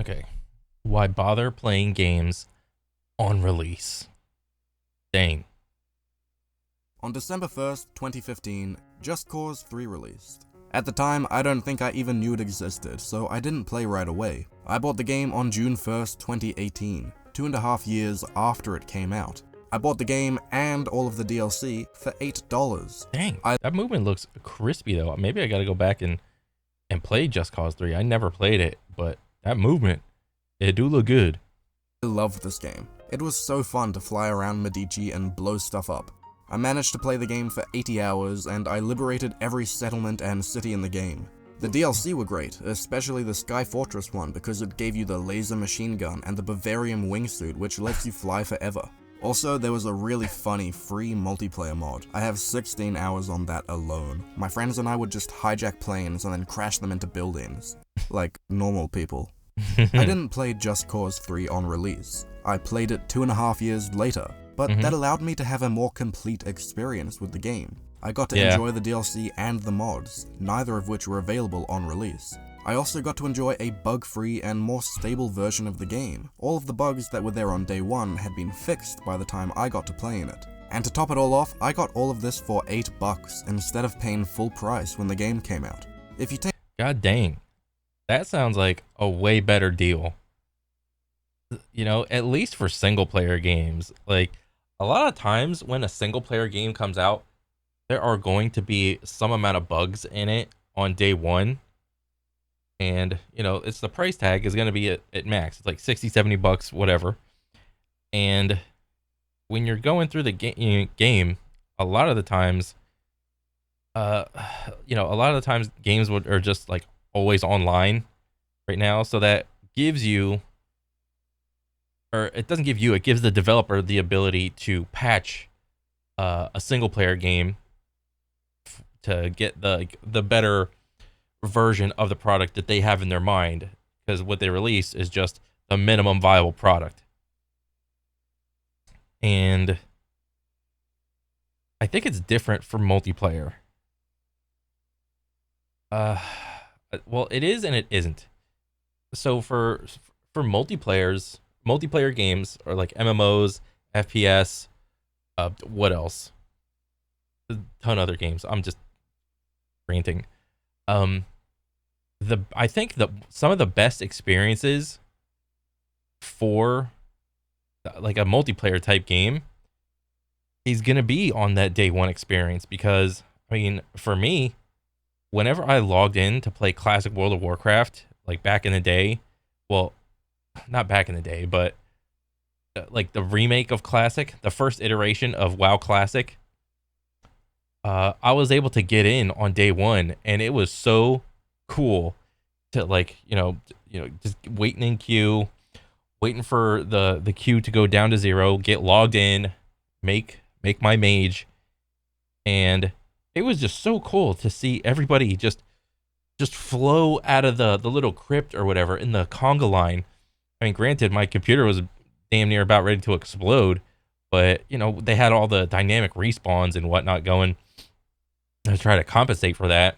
Okay. Why bother playing games on release? Dang. On December 1st, 2015, Just Cause 3 released. At the time, I don't think I even knew it existed, so I didn't play right away. I bought the game on June 1st, 2018, 2.5 years after it came out. I bought the game and all of the DLC for $8. Dang. That movement looks crispy though. Maybe I gotta go back and play Just Cause 3. I never played it, but that movement, it do look good. I loved this game. It was so fun to fly around Medici and blow stuff up. I managed to play the game for 80 hours, and I liberated every settlement and city in the game. The DLC were great, especially the Sky Fortress one because it gave you the laser machine gun and the Bavarium wingsuit, which lets you fly forever. Also, there was a really funny free multiplayer mod. I have 16 hours on that alone. My friends and I would just hijack planes and then crash them into buildings. Like normal people. I didn't play Just Cause 3 on release. I played it 2.5 years later, but that allowed me to have a more complete experience with the game. I got to enjoy the DLC and the mods, neither of which were available on release. I also got to enjoy a bug-free and more stable version of the game. All of the bugs that were there on day one had been fixed by the time I got to play in it. And to top it all off, I got all of this for $8 instead of paying full price when the game came out. If you take God dang. That sounds like a way better deal. You know, at least for single player games. Like, a lot of times when a single player game comes out, there are going to be some amount of bugs in it on day one. And, you know, it's the price tag is going to be at max. It's like 60, $70, whatever. And when you're going through the game, a lot of the times, games are just like always online right now. So that gives you, or it doesn't give you, it gives the developer the ability to patch a single player game to get the better version of the product that they have in their mind, because what they release is just the minimum viable product. And I think it's different for multiplayer. Well, it is and it isn't. So for multiplayer games or like MMOs, FPS, what else? A ton of other games. I'm just ranting. I think some of the best experiences for like a multiplayer type game is gonna be on that day one experience, because I mean, for me, whenever I logged in to play classic World of Warcraft, like back in the day, well, not back in the day, but like the remake of Classic, the first iteration of WoW Classic, I was able to get in on day one, and it was so cool to like, just waiting in queue, waiting for the queue to go down to zero, get logged in, make my mage, and it was just so cool to see everybody just flow out of the little crypt or whatever in the conga line. I mean, granted, my computer was damn near about ready to explode, but they had all the dynamic respawns and whatnot going to try to compensate for that.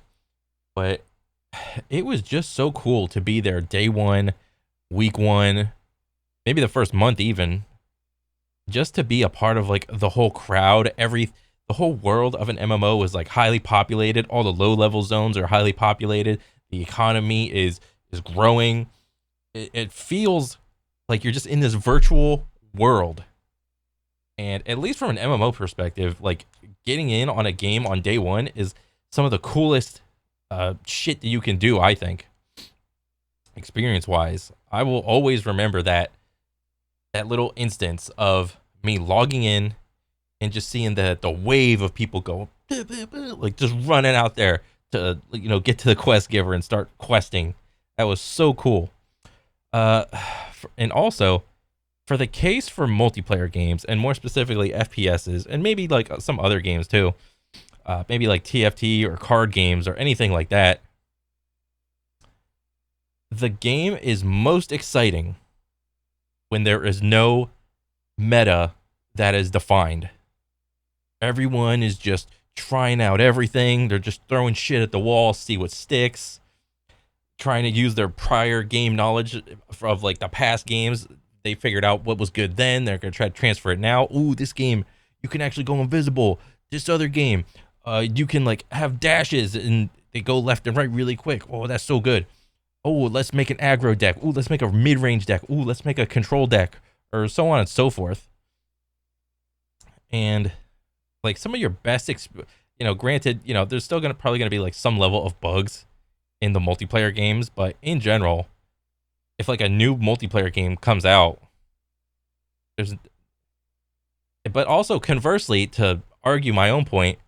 But it was just so cool to be there day one, week one, maybe the first month even, just to be a part of like the whole crowd. The whole world of an MMO is like highly populated. All the low level zones are highly populated. The economy is growing. It feels like you're just in this virtual world. And at least from an MMO perspective, like getting in on a game on day one is some of the coolest shit that you can do, I think. Experience wise, I will always remember that little instance of me logging in and just seeing the wave of people go like just running out there to get to the quest giver and start questing. That was so cool. And also for the case for multiplayer games, and more specifically FPSs, and maybe like some other games too, maybe like TFT or card games or anything like that, the game is most exciting when there is no meta that is defined. Everyone is just trying out everything. They're just throwing shit at the wall, see what sticks. trying to use their prior game knowledge of like the past games. They figured out what was good then. They're gonna try to transfer it now. Ooh, this game you can actually go invisible. This other game, you can like have dashes and they go left and right really quick. Oh, that's so good. Oh, let's make an aggro deck. Ooh, let's make a mid-range deck. Ooh, let's make a control deck, or so on and so forth. And like some of your best, granted, there's still probably gonna be like some level of bugs in the multiplayer games, but in general, if like a new multiplayer game comes out, but also conversely, to argue my own point,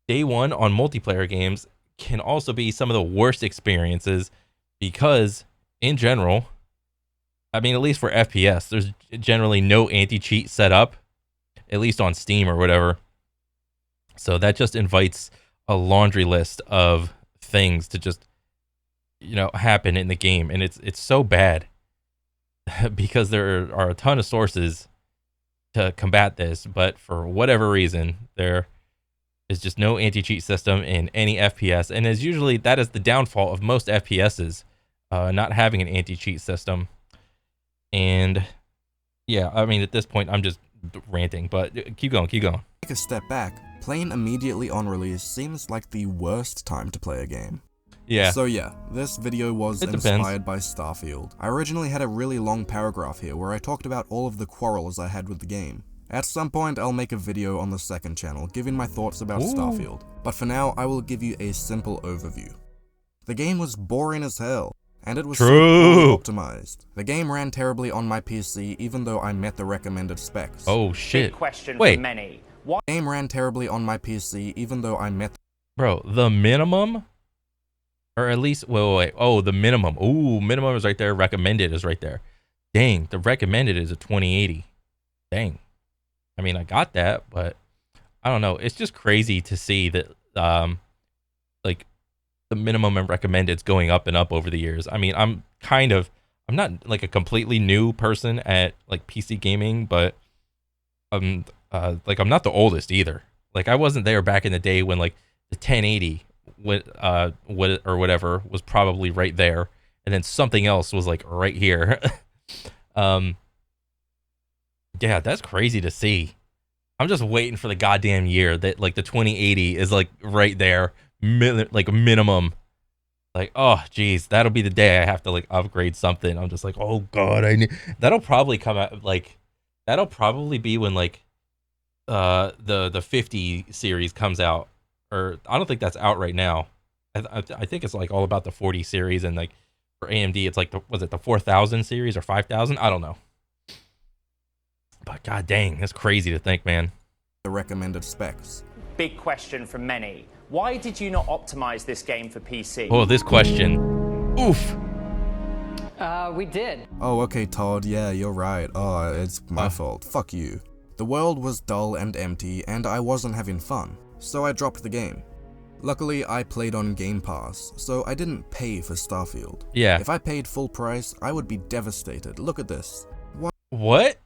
day one on multiplayer games can also be some of the worst experiences because in general, I mean, at least for FPS, there's generally no anti-cheat set up, at least on Steam or whatever. So that just invites a laundry list of things to just happen in the game, and it's so bad because there are a ton of sources to combat this, but for whatever reason there is just no anti-cheat system in any FPS, and is usually that is the downfall of most FPSs, not having an anti-cheat system. And yeah, I mean, at this point I'm just ranting, but keep going. Take a step back, playing immediately on release seems like the worst time to play a game. Yeah. So yeah, this video was inspired by Starfield. I originally had a really long paragraph here where I talked about all of the quarrels I had with the game. At some point I'll make a video on the second channel giving my thoughts about Starfield, but for now I will give you a simple overview. The game was boring as hell, and it was so poorly optimized. The game ran terribly on my PC even though I met the recommended specs. Oh shit. Big question Wait. for many. The game ran terribly on my PC even though I met Bro, the minimum? Or at least, wait. Oh, the minimum. Ooh, minimum is right there. Recommended is right there. Dang, the recommended is a 2080. Dang. I mean, I got that, but I don't know. It's just crazy to see that, like, the minimum and recommended's going up and up over the years. I mean, I'm not like a completely new person at like PC gaming, but I'm not the oldest either. Like, I wasn't there back in the day when like the 1080 or whatever was probably right there, and then something else was like right here. Yeah, that's crazy to see. I'm just waiting for the goddamn year that like the 2080 is like right there, like minimum. Like, oh geez, that'll be the day I have to like upgrade something. I'm just like, oh god, that'll probably come out like that'll probably be when like the 50 series comes out. Or I don't think that's out right now. I think it's like all about the 40 series, and like for AMD it's like the 4000 series or 5000? I don't know. But god dang, that's crazy to think, man. the recommended specs. Big question from many. Why did you not optimize this game for PC? Oh, this question. Oof. We did. Oh, okay, Todd, yeah, you're right. Oh, it's my fault. Fuck you. The world was dull and empty, and I wasn't having fun, so I dropped the game. Luckily, I played on Game Pass, so I didn't pay for Starfield. Yeah. If I paid full price, I would be devastated. Look at this. What?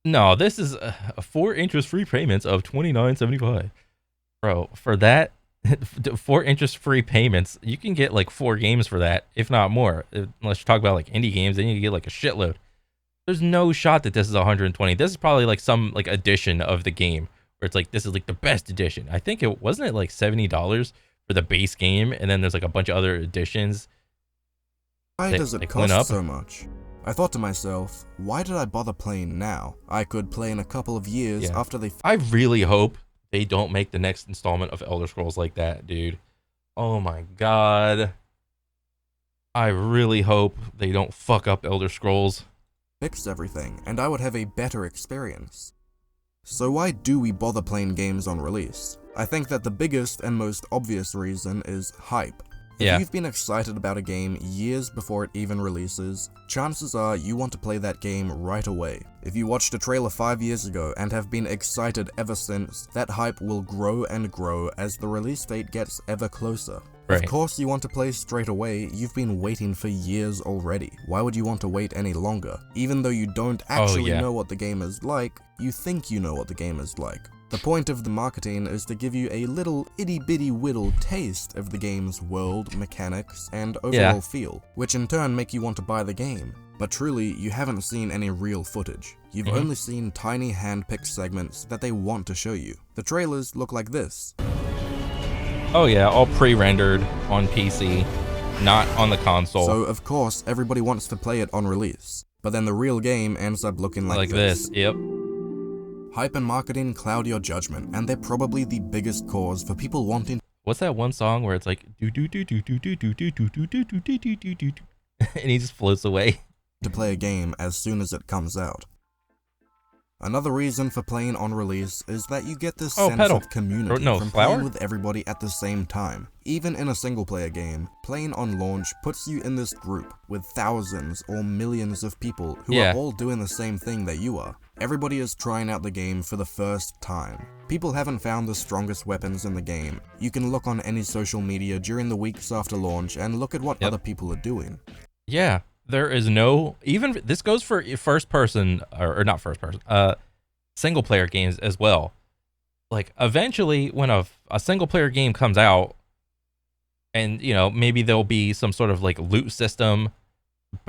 No, this is 4 interest-free payments of $29.75. Bro, for that, 4 interest-free payments, you can get like 4 games for that, if not more. Unless you talk about like indie games, then you can get like a shitload. There's no shot that this is 120. This is probably like some like edition of the game where it's like this is like the best edition. I think it wasn't like $70 for the base game, and then there's like a bunch of other editions. Why does it cost so much? I thought to myself, why did I bother playing now? I could play in a couple of years after they... I really hope they don't make the next installment of Elder Scrolls like that, dude. Oh my god. I really hope they don't fuck up Elder Scrolls. Fix everything, and I would have a better experience. So why do we bother playing games on release? I think that the biggest and most obvious reason is hype. If you've been excited about a game years before it even releases, chances are you want to play that game right away. If you watched a trailer 5 years ago and have been excited ever since, that hype will grow and grow as the release date gets ever closer. Right. Of course you want to play straight away, you've been waiting for years already. Why would you want to wait any longer? Even though you don't actually know what the game is like, you think you know what the game is like. The point of the marketing is to give you a little itty-bitty whittle taste of the game's world, mechanics, and overall feel, which in turn make you want to buy the game. But truly, you haven't seen any real footage. You've only seen tiny hand-picked segments that they want to show you. The trailers look like this. Oh yeah, all pre-rendered on PC, not on the console. So of course, everybody wants to play it on release. But then the real game ends up looking like this. Yep. Hype and marketing cloud your judgment, and they're probably the biggest cause for people wanting. What's that one song where it's like do do do do do do do do do do do do do do do, and he just floats away to play a game as soon as it comes out. Another reason for playing on release is that you get this sense of community from playing with everybody at the same time. Even in a single-player game, playing on launch puts you in this group with thousands or millions of people who are all doing the same thing that you are. Everybody is trying out the game for the first time. People haven't found the strongest weapons in the game. You can look on any social media during the weeks after launch and look at what other people are doing. Yeah. There is no, even this goes for first person or not first person, single player games as well. Like eventually when a single player game comes out and, you know, maybe there'll be some sort of like loot system,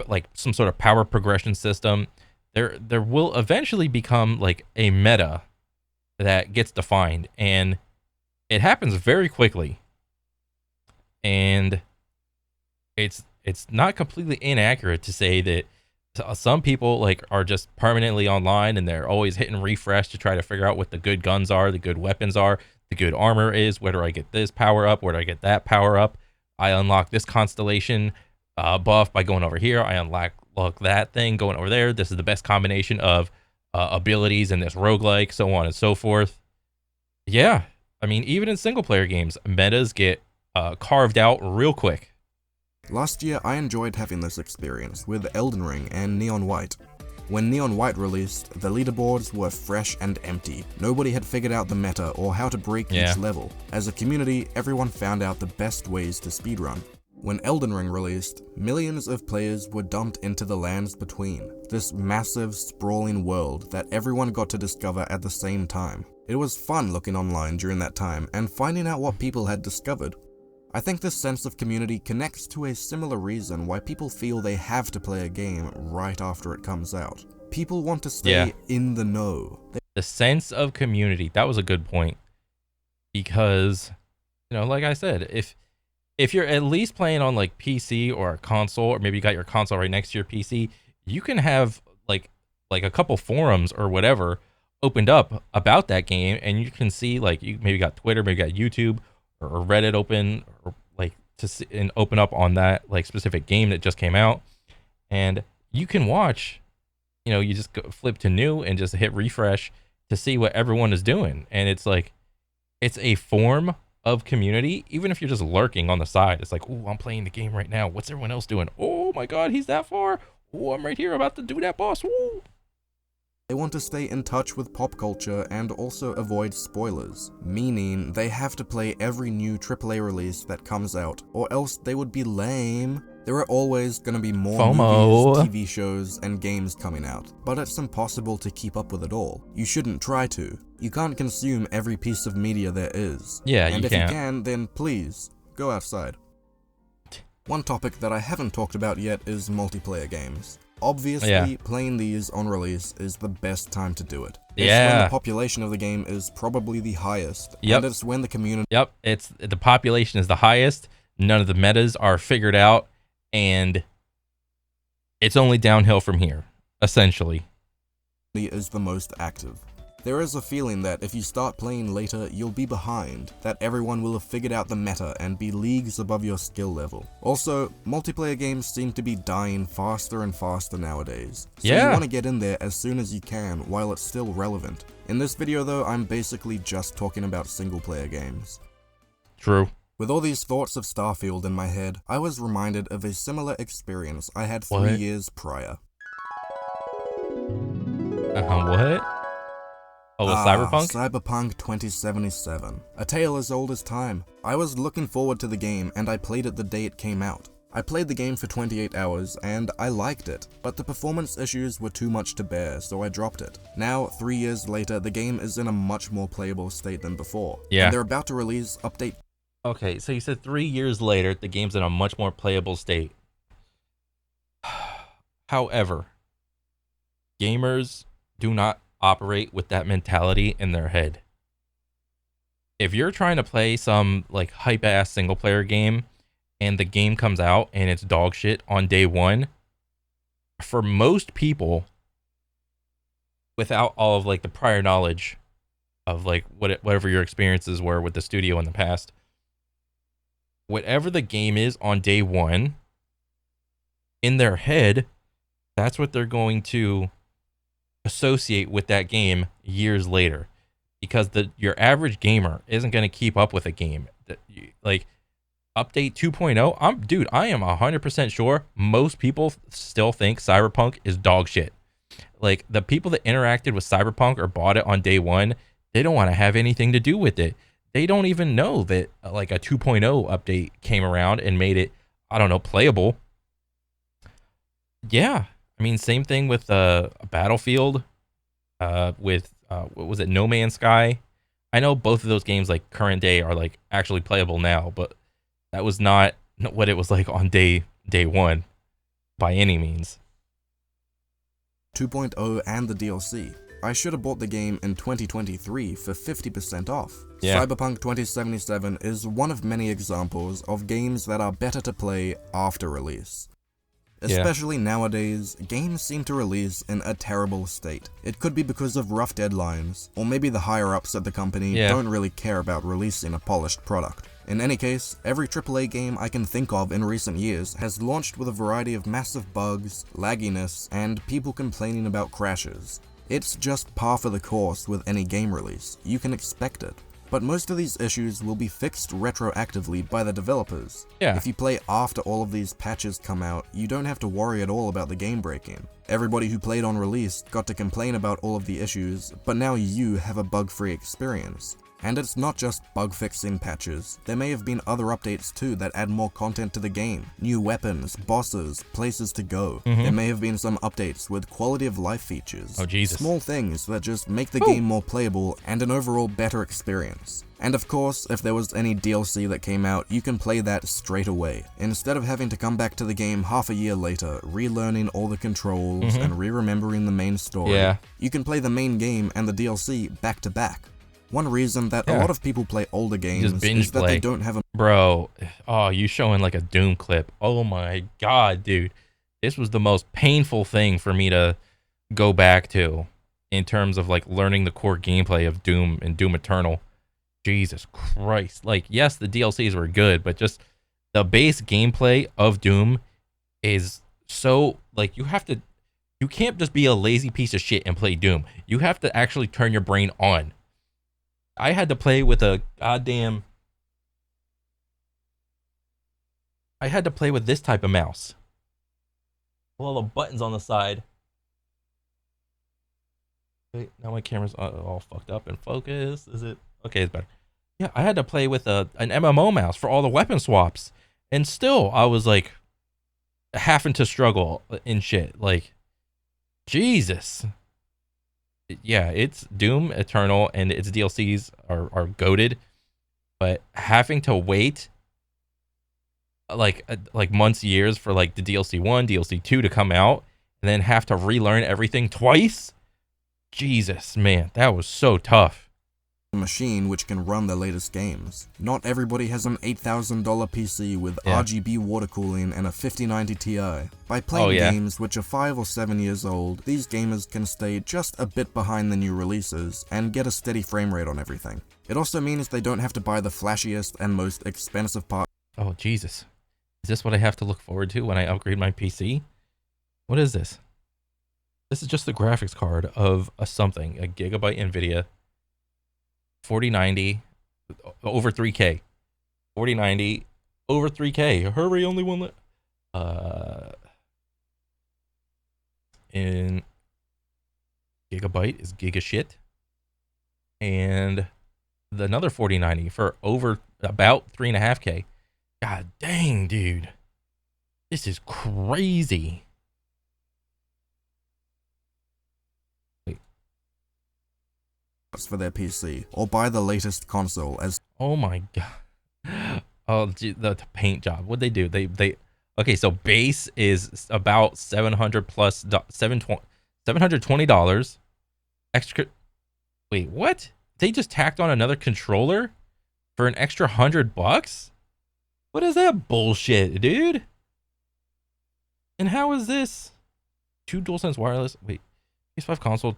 like some sort of power progression system, there will eventually become like a meta that gets defined, and it happens very quickly. And it's not completely inaccurate to say that some people like are just permanently online and they're always hitting refresh to try to figure out what the good guns are, the good weapons are, the good armor is, where do I get this power up, where do I get that power up, I unlock this constellation buff by going over here, I unlock that thing going over there, this is the best combination of abilities in this roguelike, so on and so forth. Yeah, I mean, even in single player games, metas get carved out real quick. Last year, I enjoyed having this experience with Elden Ring and Neon White. When Neon White released, the leaderboards were fresh and empty. Nobody had figured out the meta or how to break each level. As a community, everyone found out the best ways to speedrun. When Elden Ring released, millions of players were dumped into the lands between, this massive, sprawling world that everyone got to discover at the same time. It was fun looking online during that time and finding out what people had discovered. I think this sense of community connects to a similar reason why people feel they have to play a game right after it comes out. People want to stay in the know. The sense of community, that was a good point. Because, you know, like I said, if you're at least playing on like PC or a console, or maybe you got your console right next to your PC, you can have like a couple forums or whatever opened up about that game, and you can see like you maybe got Twitter, maybe got YouTube or Reddit open, or like to see and open up on that like specific game that just came out, and you can watch, you know, you just flip to new and just hit refresh to see what everyone is doing. And it's like, it's a form of community, even if you're just lurking on the side. It's like, oh, I'm playing the game right now, what's everyone else doing? Oh my god, he's that far. Oh, I'm right here about to do that boss. Woo. They want to stay in touch with pop culture and also avoid spoilers, meaning they have to play every new AAA release that comes out, or else they would be lame. There are always going to be more movies, TV shows, and games coming out, but it's impossible to keep up with it all. You shouldn't try to. You can't consume every piece of media there is. Yeah, and you if can't. you can, then please, go outside. One topic that I haven't talked about yet is multiplayer games. Obviously, playing these on release is the best time to do it. It's when the population of the game is probably the highest, and it's when the community... it's the population is the highest, none of the metas are figured out, and it's only downhill from here, essentially. ...is the most active. There is a feeling that if you start playing later, you'll be behind, that everyone will have figured out the meta and be leagues above your skill level. Also, multiplayer games seem to be dying faster and faster nowadays, so you want to get in there as soon as you can while it's still relevant. In this video though, I'm basically just talking about single player games. True. With all these thoughts of Starfield in my head, I was reminded of a similar experience I had 3 years prior. What? Oh, Cyberpunk? Cyberpunk 2077. A tale as old as time. I was looking forward to the game, and I played it the day it came out. I played the game for 28 hours, and I liked it, but the performance issues were too much to bear, so I dropped it. Now, 3 years later, the game is in a much more playable state than before, Yeah. and they're about to release update. Okay, so you said 3 years later, the game's in a much more playable state. However, gamers do not operate with that mentality in their head. If you're trying to play some like hype ass single player game and the game comes out and it's dog shit on day one, for most people, without all of like the prior knowledge of like whatever your experiences were with the studio in the past, whatever the game is on day one, in their head, that's what they're going to associate with that game years later, because your average gamer isn't going to keep up with a game like update 2.0. I am 100% sure most people still think Cyberpunk is dog shit. Like the people that interacted with Cyberpunk or bought it on day one, they don't want to have anything to do with it. They don't even know that like a 2.0 update came around and made it, I don't know, playable. Yeah, I mean, same thing with Battlefield, with what was it, No Man's Sky. I know both of those games, like current day, are like actually playable now, but that was not what it was like on day one, by any means. 2.0 and the DLC. I should have bought the game in 2023 for 50% off. Yeah. Cyberpunk 2077 is one of many examples of games that are better to play after release. Especially nowadays, games seem to release in a terrible state. It could be because of rough deadlines, or maybe the higher-ups at the company don't really care about releasing a polished product. In any case, every AAA game I can think of in recent years has launched with a variety of massive bugs, lagginess, and people complaining about crashes. It's just par for the course with any game release. You can expect it. But most of these issues will be fixed retroactively by the developers. Yeah. If you play after all of these patches come out, you don't have to worry at all about the game breaking. Everybody who played on release got to complain about all of the issues, but now you have a bug-free experience. And it's not just bug-fixing patches, there may have been other updates too that add more content to the game. New weapons, bosses, places to go. There may have been some updates with quality of life features. Oh, Jesus. Small things that just make the game more playable and an overall better experience. And of course, if there was any DLC that came out, you can play that straight away, instead of having to come back to the game half a year later, relearning all the controls and re-remembering the main story. Yeah. You can play the main game and the DLC back to back. One reason that a lot of people play older games is that they don't have a... Bro, oh, you showing like a Doom clip. Oh my god, dude. This was the most painful thing for me to go back to in terms of like learning the core gameplay of Doom and Doom Eternal. Jesus Christ. Like, yes, the DLCs were good, but just the base gameplay of Doom is so, like, you can't just be a lazy piece of shit and play Doom. You have to actually turn your brain on. I had to play with a goddamn... I had to play with this type of mouse. All the buttons on the side. Wait, now my camera's all fucked up in focus. Is it? Okay, it's better. Yeah, I had to play with an MMO mouse for all the weapon swaps. And still, I was like, having to struggle in shit. Like, Jesus. Yeah, it's Doom Eternal and its DLCs are goated, but having to wait like months, years for like the DLC 1, DLC 2 to come out, and then have to relearn everything twice. Jesus, man, that was so tough. Machine which can run the latest games. Not everybody has an $8,000 PC with RGB water cooling and a 5090 Ti. By playing games which are 5 or 7 years old, these gamers can stay just a bit behind the new releases and get a steady frame rate on everything. It also means they don't have to buy the flashiest and most expensive parts. Oh, Jesus. Is this what I have to look forward to when I upgrade my PC? What is this? This is just the graphics card of a gigabyte NVIDIA 4090 over 3K. 4090 over 3K. Hurry, only one in gigabyte is giga shit. And another 4090 for over about 3.5K. God dang, dude. This is crazy. Wait. for their PC, or buy the latest console as Oh my god. Oh, gee, the paint job. What'd they do? They okay, so base is about 700 plus $720. Extra. Wait, what? They just tacked on another controller for an extra $100? What is that bullshit, dude? And how is this? 2 DualSense wireless. Wait, PS5 console,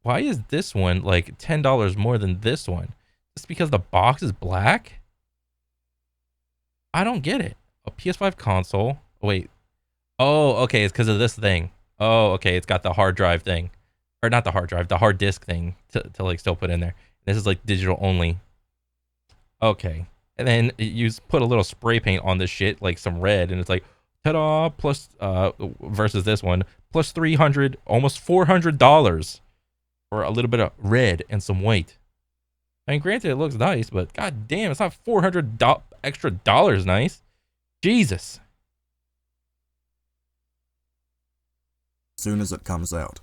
why is this one like $10 more than this one? Just because the box is black? I don't get it. A PS5 console. Wait. Oh, okay. It's because of this thing. Oh, okay. It's got the hard drive thing. Or not the hard drive, the hard disk thing to like still put in there. This is like digital only. Okay. And then you put a little spray paint on this shit, like some red, and it's like, ta-da, plus, versus this one, plus $300, almost $400 for a little bit of red and some white. I mean, granted, it looks nice, but god damn, it's not $400 extra dollars nice. Jesus. soon as it comes out.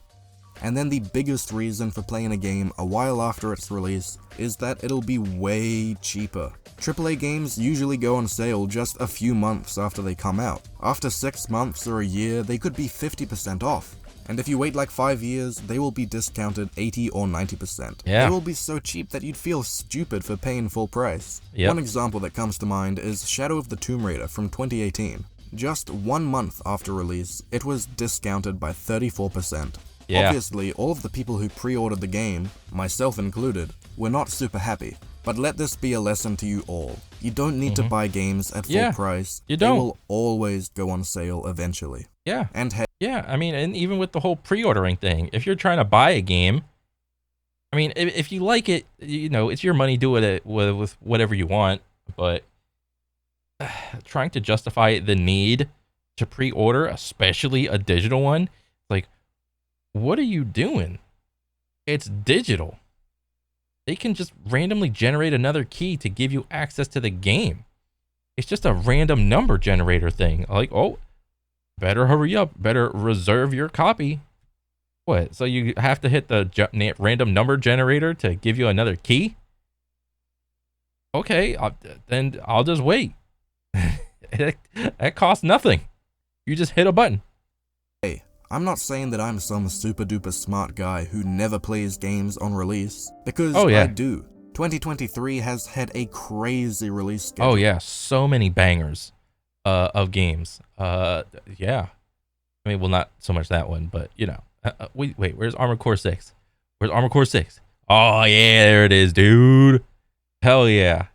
And then the biggest reason for playing a game a while after its release is that it'll be way cheaper. AAA games usually go on sale just a few months after they come out. After 6 months or a year, they could be 50% off. And if you wait like 5 years, they will be discounted 80 or 90%. Yeah. They will be so cheap that you'd feel stupid for paying full price. Yep. One example that comes to mind is Shadow of the Tomb Raider from 2018. Just 1 month after release, it was discounted by 34%. Yeah. Obviously, all of the people who pre-ordered the game, myself included, were not super happy. But let this be a lesson to you all. You don't need to buy games at full price. You don't. They will always go on sale eventually. Yeah. And hey, Yeah, I mean, and even with the whole pre-ordering thing, if you're trying to buy a game, I mean, if you like it, you know, it's your money, do it with whatever you want, but trying to justify the need to pre-order, especially a digital one, like, what are you doing? It's digital. They can just randomly generate another key to give you access to the game. It's just a random number generator thing. Like, oh, better hurry up. Better reserve your copy. What? So you have to hit the random number generator to give you another key? Okay, then I'll just wait. That costs nothing. You just hit a button. I'm not saying that I'm some super duper smart guy who never plays games on release, because Oh, yeah. I do. 2023 has had a crazy release schedule. Oh yeah, so many bangers of games. Yeah. I mean, well, not so much that one, but you know. Wait, where's Armored Core 6? Where's Armored Core 6? Oh yeah, there it is, dude. Hell yeah.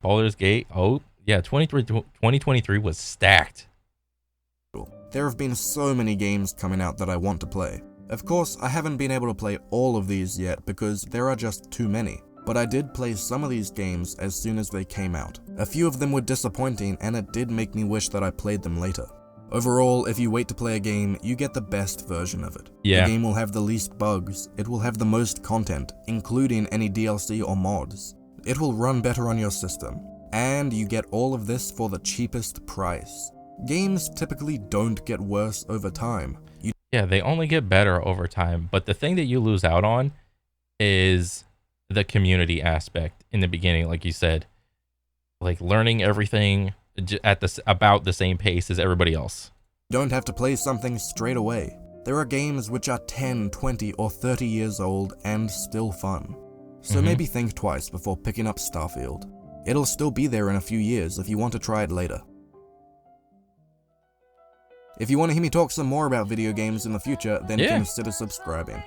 Baldur's Gate. Oh yeah, 2023 was stacked. There have been so many games coming out that I want to play. Of course, I haven't been able to play all of these yet because there are just too many. But I did play some of these games as soon as they came out. A few of them were disappointing, and it did make me wish that I played them later. Overall, if you wait to play a game, you get the best version of it. Yeah. The game will have the least bugs, it will have the most content, including any DLC or mods. It will run better on your system, and you get all of this for the cheapest price. Games typically don't get worse over time. Yeah, they only get better over time, but the thing that you lose out on is the community aspect in the beginning, like you said, like learning everything at about the same pace as everybody else. You don't have to play something straight away. There are games which are 10, 20, or 30 years old and still fun. So maybe think twice before picking up Starfield. It'll still be there in a few years if you want to try it later. If you want to hear me talk some more about video games in the future, then consider subscribing.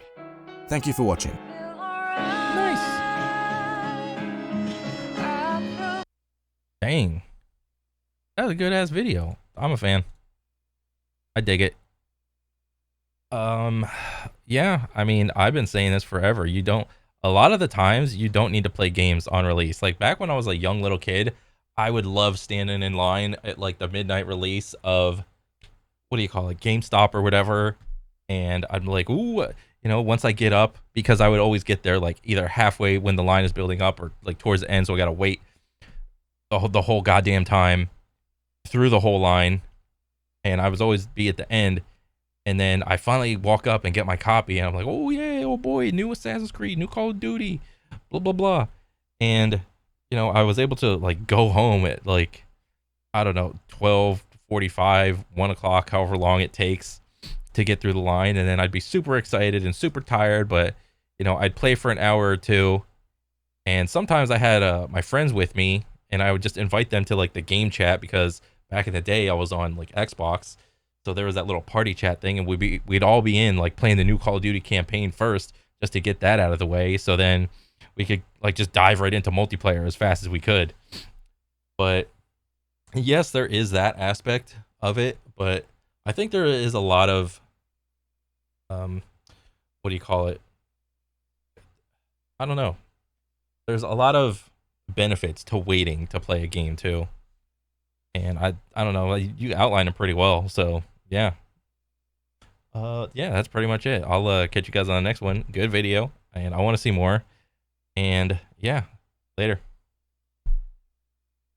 Thank you for watching. Nice. Dang. That was a good ass video. I'm a fan. I dig it. Yeah, I mean, I've been saying this forever. A lot of the times you don't need to play games on release. Like back when I was a young little kid, I would love standing in line at like the midnight release of, what do you call it, GameStop or whatever, and I'm like, ooh, you know, once I get up, because I would always get there like either halfway when the line is building up or like towards the end, so I gotta wait the whole goddamn time through the whole line, and I was always be at the end. And then I finally walk up and get my copy, and I'm like, oh yeah, oh boy, new Assassin's Creed, new Call of Duty, blah blah blah. And I was able to like go home at like, I don't know, 12:45, 1 o'clock, however long it takes to get through the line, and then I'd be super excited and super tired, but I'd play for an hour or two, and sometimes I had my friends with me, and I would just invite them to like the game chat, because back in the day I was on like Xbox, so there was that little party chat thing, and we'd all be in like playing the new Call of Duty campaign first, just to get that out of the way, so then we could like just dive right into multiplayer as fast as we could. But yes, there is that aspect of it, but I think there is a lot of what do you call it? I don't know. There's a lot of benefits to waiting to play a game too. And I don't know, you outlined it pretty well. So, yeah. Yeah, that's pretty much it. I'll catch you guys on the next one. Good video, and I want to see more. And yeah, later.